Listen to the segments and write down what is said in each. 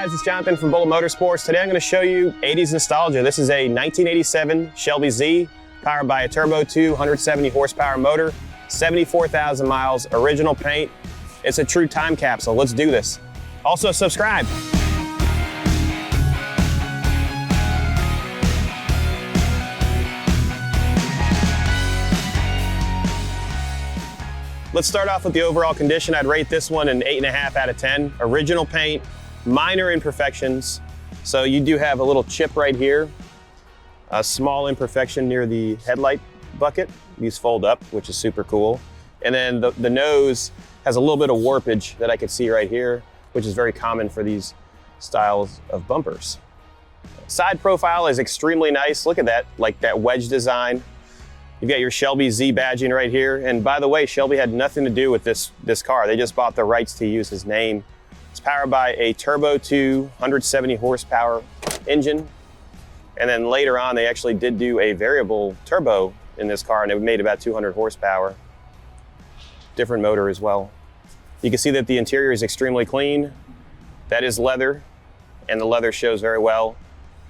guys, it's Jonathan from Bullet Motorsports. Today I'm going to show you 80s nostalgia. This is a 1987 Shelby Z powered by a turbo 2 170 horsepower motor, 74,000 miles, original paint. It's a true time capsule. Let's do this. Also subscribe. Let's start off with the overall condition. I'd rate this one an 8.5 out of 10. Original paint, minor imperfections. So you do have a little chip right here, a small imperfection near the headlight bucket. These fold up, which is super cool. And then the nose has a little bit of warpage that I could see right here, which is very common for these styles of bumpers. Side profile is extremely nice. Look at that, like that wedge design. You've got your Shelby Z badging right here. And by the way, Shelby had nothing to do with this car. They just bought the rights to use his name. It's powered by a turbo 2 170 horsepower engine. And then later on, they actually did do a variable turbo in this car, and it made about 200 horsepower. Different motor as well. You can see that the interior is extremely clean. That is leather, and the leather shows very well.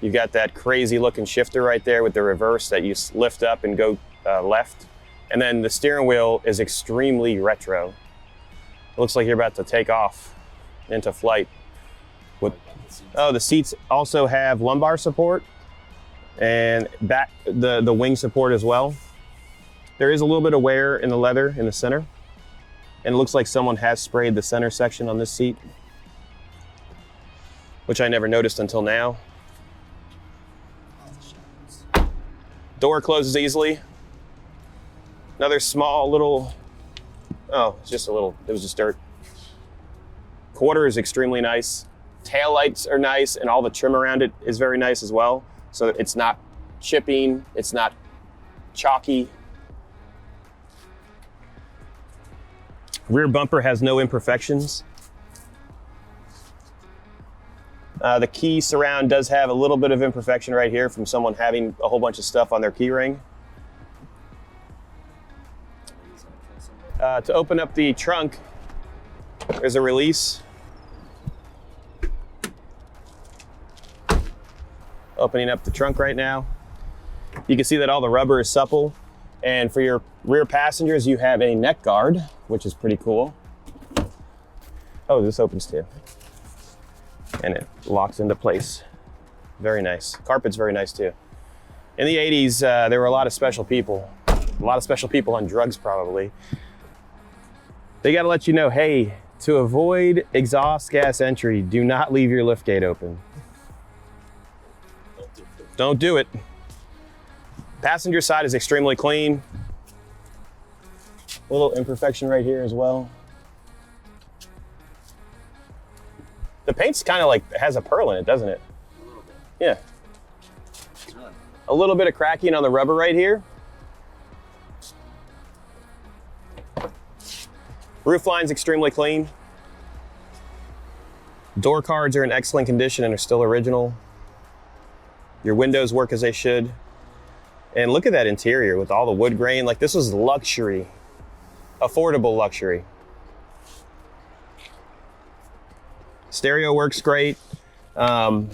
You've got that crazy looking shifter right there with the reverse that you lift up and go left. And then the steering wheel is extremely retro. It looks like you're about to take off into flight. The seats also have lumbar support and back the wing support as well. There is a little bit of wear in the leather in the center, and it looks like someone has sprayed the center section on this seat, which I never noticed until now. Door closes easily. Another small little, it's just a little, it was just dirt. Quarter is extremely nice. Tail lights are nice, and all the trim around it is very nice as well. So it's not chipping, it's not chalky. Rear bumper has no imperfections. The key surround does have a little bit of imperfection right here from someone having a whole bunch of stuff on their key ring. To open up the trunk, there's a release. Opening up the trunk right now. You can see that all the rubber is supple. And for your rear passengers, you have a neck guard, which is pretty cool. Oh, this opens too. And it locks into place. Very nice. Carpet's very nice too. In the 80s, there were a lot of special people. A lot of special people on drugs probably. They gotta let you know, hey, to avoid exhaust gas entry, do not leave your liftgate open. Don't do it. Passenger side is extremely clean. A little imperfection right here as well. The paint's kind of like, has a pearl in it, doesn't it? A little bit. Yeah. It's really nice. A little bit of cracking on the rubber right here. Roof line's extremely clean. Door cards are in excellent condition and are still original. Your windows work as they should. And look at that interior with all the wood grain. Like, this was luxury, affordable luxury. Stereo works great. You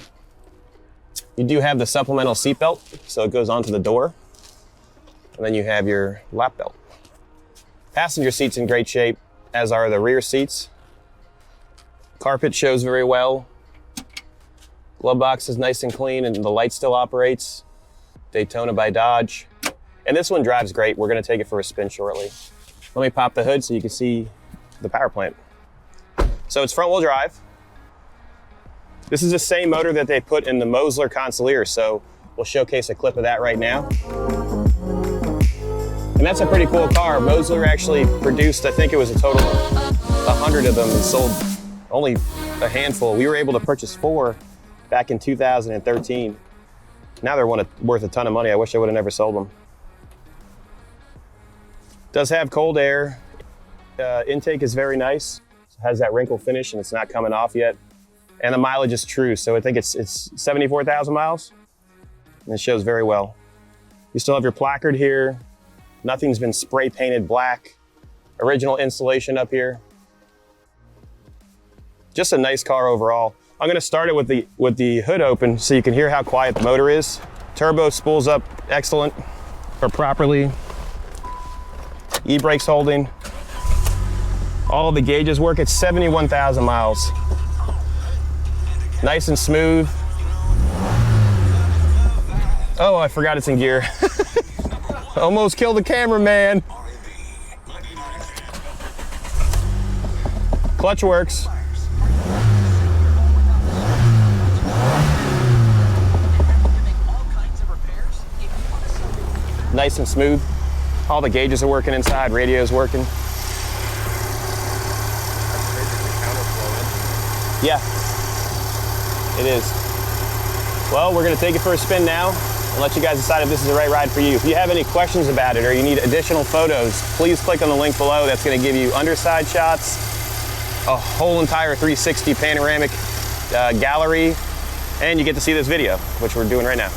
do have the supplemental seat belt, so it goes onto the door. And then you have your lap belt. Passenger seat's in great shape, as are the rear seats. Carpet shows very well. Glove box is nice and clean, and the light still operates. Daytona by Dodge. And this one drives great. We're gonna take it for a spin shortly. Let me pop the hood so you can see the power plant. So it's front wheel drive. This is the same motor that they put in the Mosler Concealer, so we'll showcase a clip of that right now. And that's a pretty cool car. Mosler actually produced, I think it was a total of 100 of them and sold only a handful. We were able to purchase 4 back in 2013. Now they're worth a ton of money. I wish I would have never sold them. Does have cold air. Intake is very nice. It has that wrinkle finish and it's not coming off yet. And the mileage is true, so I think it's 74,000 miles. And it shows very well. You still have your placard here. Nothing's been spray painted black. Original installation up here. Just a nice car overall. I'm gonna start it with the hood open so you can hear how quiet the motor is. Turbo spools up excellent or properly. E-brakes holding. All the gauges work. It's 71,000 miles. Nice and smooth. Oh, I forgot it's in gear. Almost killed the cameraman. Clutch works. Nice and smooth. All the gauges are working inside, radio's working. Yeah, it is. Well, we're gonna take it for a spin now and let you guys decide if this is the right ride for you. If you have any questions about it or you need additional photos, please click on the link below. That's gonna give you underside shots, a whole entire 360 panoramic gallery, and you get to see this video, which we're doing right now.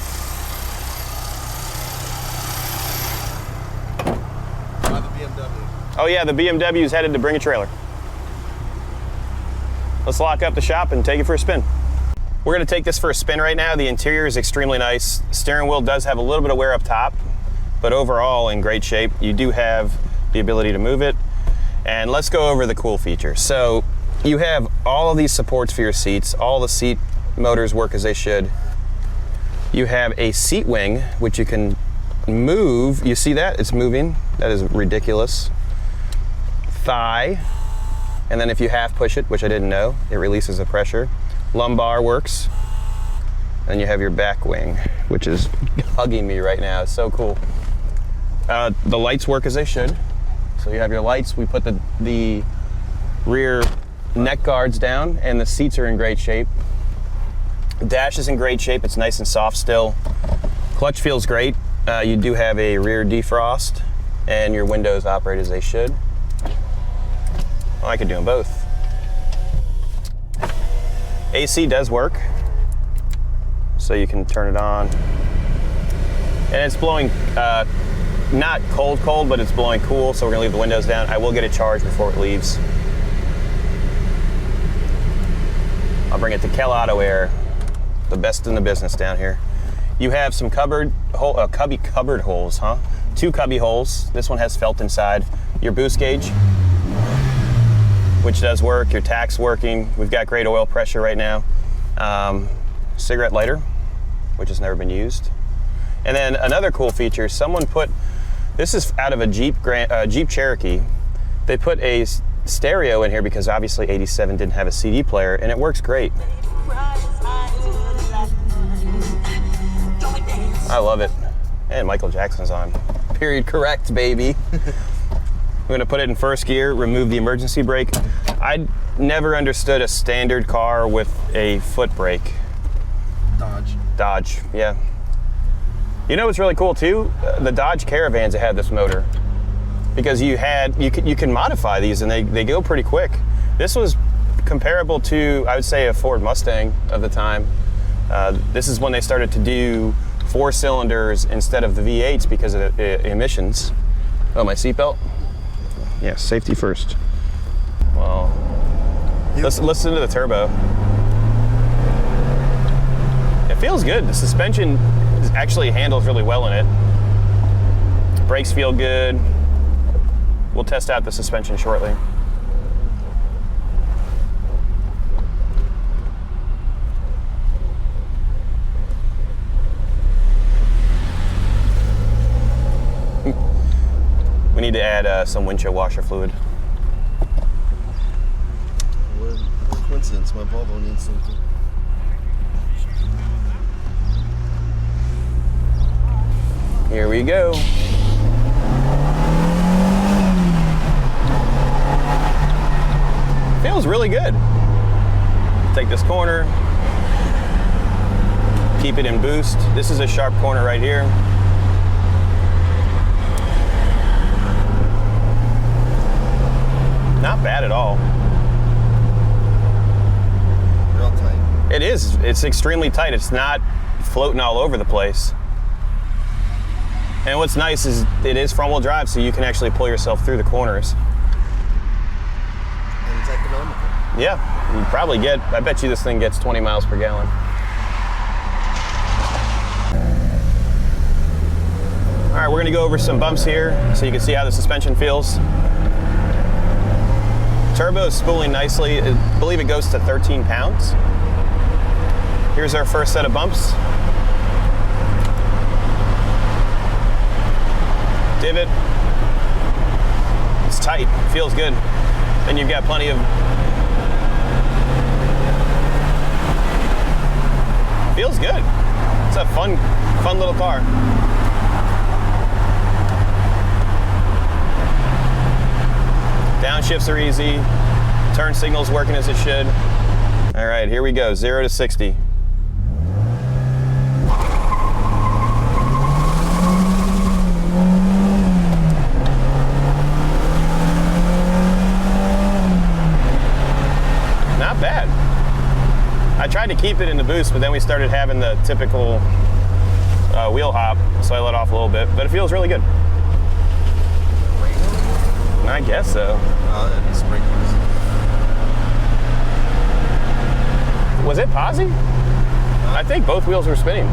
Oh yeah, the BMW is headed to bring a trailer. Let's lock up the shop and take it for a spin. We're gonna take this for a spin right now. The interior is extremely nice. Steering wheel does have a little bit of wear up top, but overall in great shape. You do have the ability to move it. And let's go over the cool features. So you have all of these supports for your seats. All the seat motors work as they should. You have a seat wing, which you can move. You see that? It's moving. That is ridiculous. Thigh, and then if you half push it, which I didn't know, it releases the pressure. Lumbar works. And you have your back wing, which is hugging me right now. It's so cool. The lights work as they should. So you have your lights. We put the rear neck guards down, and the seats are in great shape. The dash is in great shape. It's nice and soft still. Clutch feels great. You do have a rear defrost, and your windows operate as they should. Well, I could do them both. AC does work, so you can turn it on. And it's blowing, not cold, but it's blowing cool, so we're gonna leave the windows down. I will get it charged before it leaves. I'll bring it to Kel Auto Air, the best in the business down here. You have some cupboard holes, huh? 2 cubby holes. This one has felt inside. Your boost gauge, which does work. Your tach's working. We've got great oil pressure right now. Cigarette lighter, which has never been used. And then another cool feature, someone put, this is out of a Jeep Cherokee. They put a stereo in here because obviously 87 didn't have a CD player, and it works great. I love it. And Michael Jackson's on. Period correct, baby. I'm gonna put it in first gear, remove the emergency brake. I never understood a standard car with a foot brake. Dodge, yeah. You know what's really cool too? The Dodge Caravans that had this motor. Because you can modify these and they go pretty quick. This was comparable to, I would say, a Ford Mustang of the time. This is when they started to do 4 cylinders instead of the V8s because of the emissions. Oh, my seatbelt? Yeah, safety first. Well, let's listen to the turbo. It feels good. The suspension actually handles really well in it. Brakes feel good. We'll test out the suspension shortly. We need to add some windshield washer fluid. What a coincidence, my Volvo needs something. Here we go. Feels really good. Take this corner, keep it in boost. This is a sharp corner right here. Not bad at all. Real tight. It is. It's extremely tight. It's not floating all over the place. And what's nice is it is front-wheel drive, so you can actually pull yourself through the corners. And it's economical. Yeah, you probably get, I bet you this thing gets 20 miles per gallon. All right, we're gonna go over some bumps here so you can see how the suspension feels. Turbo is spooling nicely. I believe it goes to 13 pounds. Here's our first set of bumps. Divot. It's tight, feels good. Then you've got plenty of, feels good. It's a fun little car. Downshifts are easy. Turn signal's working as it should. All right, here we go, 0 to 60. Not bad. I tried to keep it in the boost, but then we started having the typical wheel hop, so I let off a little bit, but it feels really good. I guess so. Oh, that'd be sprinklers. Was it posi? I think both wheels were spinning.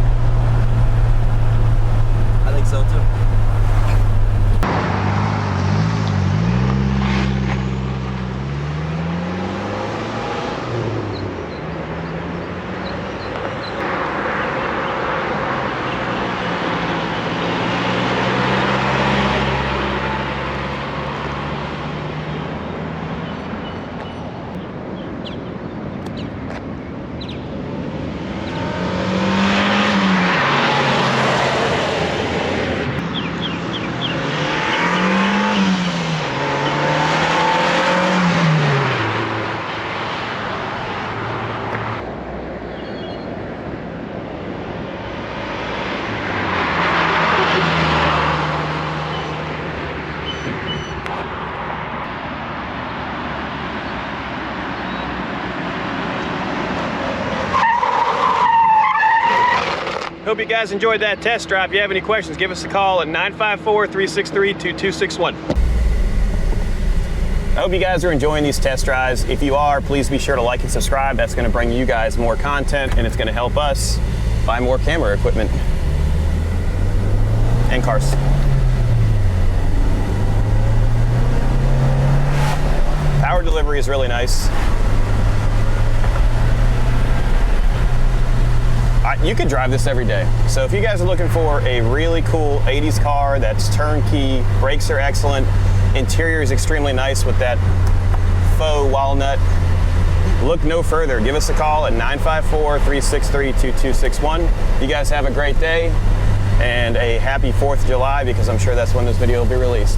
I think so too. Hope you guys enjoyed that test drive. If you have any questions, give us a call at 954-363-2261. I hope you guys are enjoying these test drives. If you are, please be sure to like and subscribe. That's going to bring you guys more content, and it's going to help us buy more camera equipment and cars. Power delivery is really nice. You could drive this every day. So if you guys are looking for a really cool 80s car that's turnkey, brakes are excellent, interior is extremely nice with that faux walnut, look no further. Give us a call at 954-363-2261. You guys have a great day and a happy 4th of July, because I'm sure that's when this video will be released.